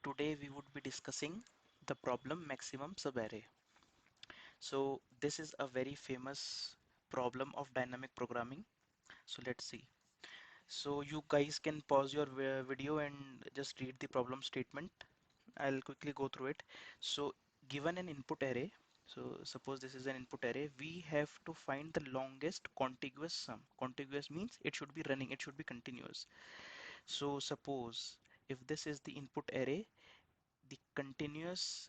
Today we would be discussing the problem maximum subarray. So this is a very famous problem of dynamic programming. So let's see. So you guys can pause your video and just read the problem statement. I'll quickly go through it. So given an input array, so suppose this is an input array, we have to find the longest contiguous sum. Contiguous means it should be running, it should be continuous. So suppose if this is the input array, the continuous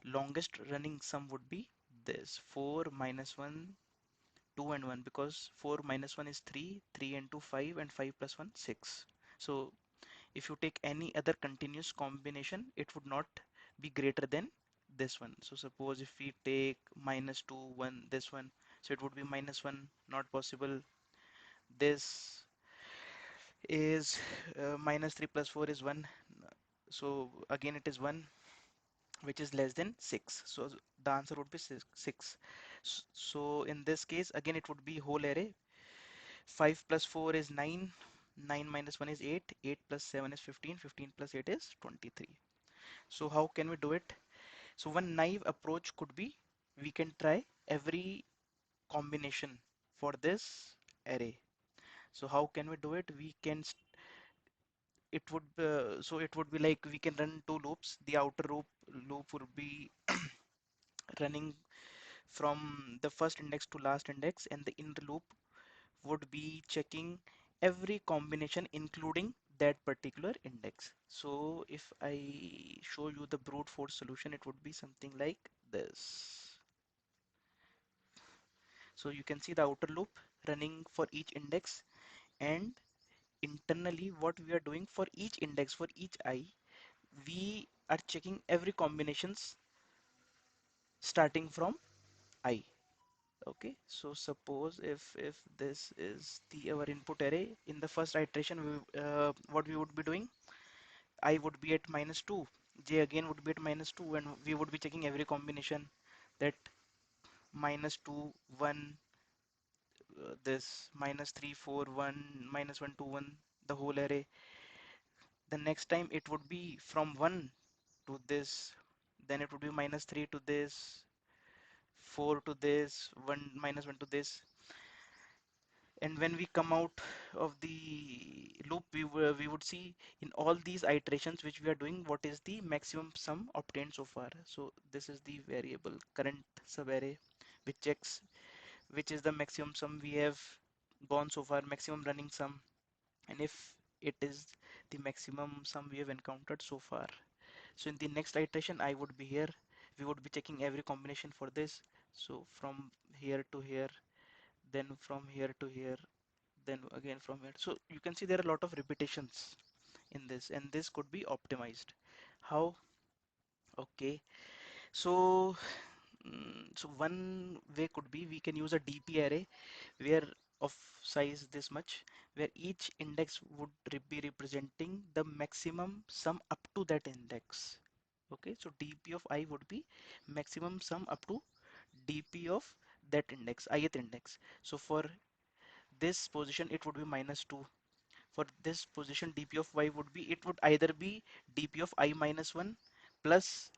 longest running sum would be this 4 minus 1 2 and 1, because 4 minus 1 is 3, 3 and 2 5, and 5 plus 1 6. So if you take any other continuous combination, it would not be greater than this one. So suppose if we take minus 2 1, this one, so it would be minus 1, not possible. This is minus 3 plus 4 is 1, so again it is 1, which is less than 6. So the answer would be 6. So in this case, again it would be whole array. 5 plus 4 is 9. 9 minus 1 is 8. 8 plus 7 is 15. 15 plus 8 is 23. So how can we do it? So one naive approach could be, we can try every combination for this array. So how can we do it? We can it would be like we can run two loops. The outer loop would be running from the first index to last index, and the inner loop would be checking every combination including that particular index. So if I show you the brute force solution, it would be something like this. So you can see the outer loop running for each index, and internally what we are doing for each index, for each I, we are checking every combinations starting from I. Okay, so suppose if this is the our input array, in the first iteration what we would be doing, I would be at minus 2, j again would be at minus 2, and we would be checking every combination, that minus 2 1, this minus 3 4 1, minus 1 2 1, the whole array. The next time it would be from 1 to this, then it would be minus 3 to this, 4 to this, 1 minus 1 to this. And when we come out of the loop, we would see in all these iterations which we are doing, what is the maximum sum obtained so far. So this is the variable current subarray, which checks which is the maximum sum we have gone so far, maximum running sum, and if it is the maximum sum we have encountered so far. So in the next iteration, I would be here, we would be checking every combination for this. So from here to here, then from here to here, then again from here. So you can see there are a lot of repetitions in this, and this could be optimized. How? Okay, so so one way could be, we can use a DP array where of size this much, where each index would be representing the maximum sum up to that index. Okay, so DP of I would be maximum sum up to DP of that index, ith index. So for this position it would be minus 2. For this position dp of y would be, it would either be dp of I minus 1 plus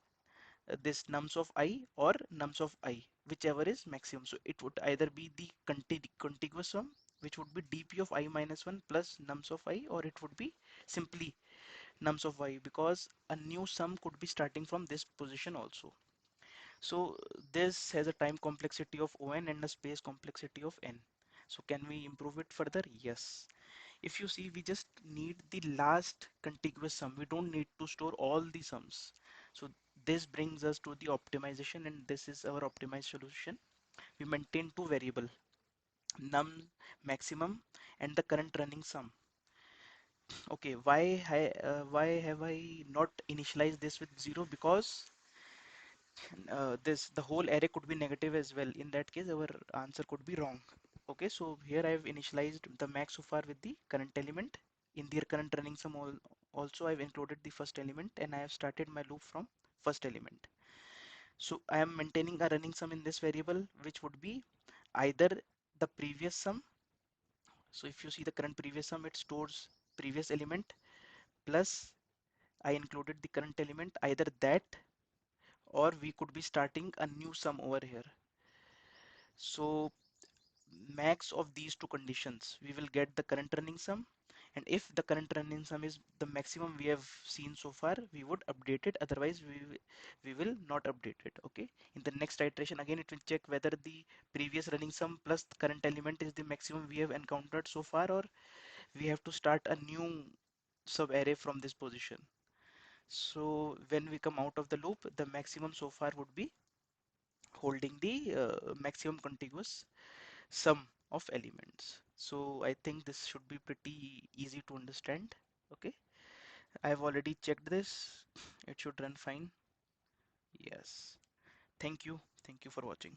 this nums of I or nums of I, whichever is maximum. So it would either be the contiguous sum, which would be dp of I minus 1 plus nums of I, or it would be simply nums of y, because a new sum could be starting from this position also. So this has a time complexity of on and a space complexity of n. So can we improve it further? Yes. If you see, we just need the last contiguous sum. We don't need to store all the sums. So this brings us to the optimization, and this is our optimized solution. We maintain two variable, num maximum and the current running sum. Okay, why have I not initialized this with 0? Because this the whole array could be negative as well. In that case, our answer could be wrong. Okay, so here I have initialized the max so far with the current element. In the current running sum also I've included the first element, and I have started my loop from first element. So I am maintaining a running sum in this variable, which would be either the previous sum. So if you see the current previous sum, it stores previous element plus I included the current element, either that or we could be starting a new sum over here. So max of these two conditions, we will get the current running sum, and if the current running sum is the maximum we have seen so far, we would update it, otherwise we will not update it. Okay, in the next iteration again it will check whether the previous running sum plus the current element is the maximum we have encountered so far, or we have to start a new sub array from this position. So when we come out of the loop, the maximum so far would be holding the maximum contiguous sum of elements. So I think this should be pretty easy to understand. Okay, I've already checked this. It should run fine. Yes. Thank you. Thank you for watching.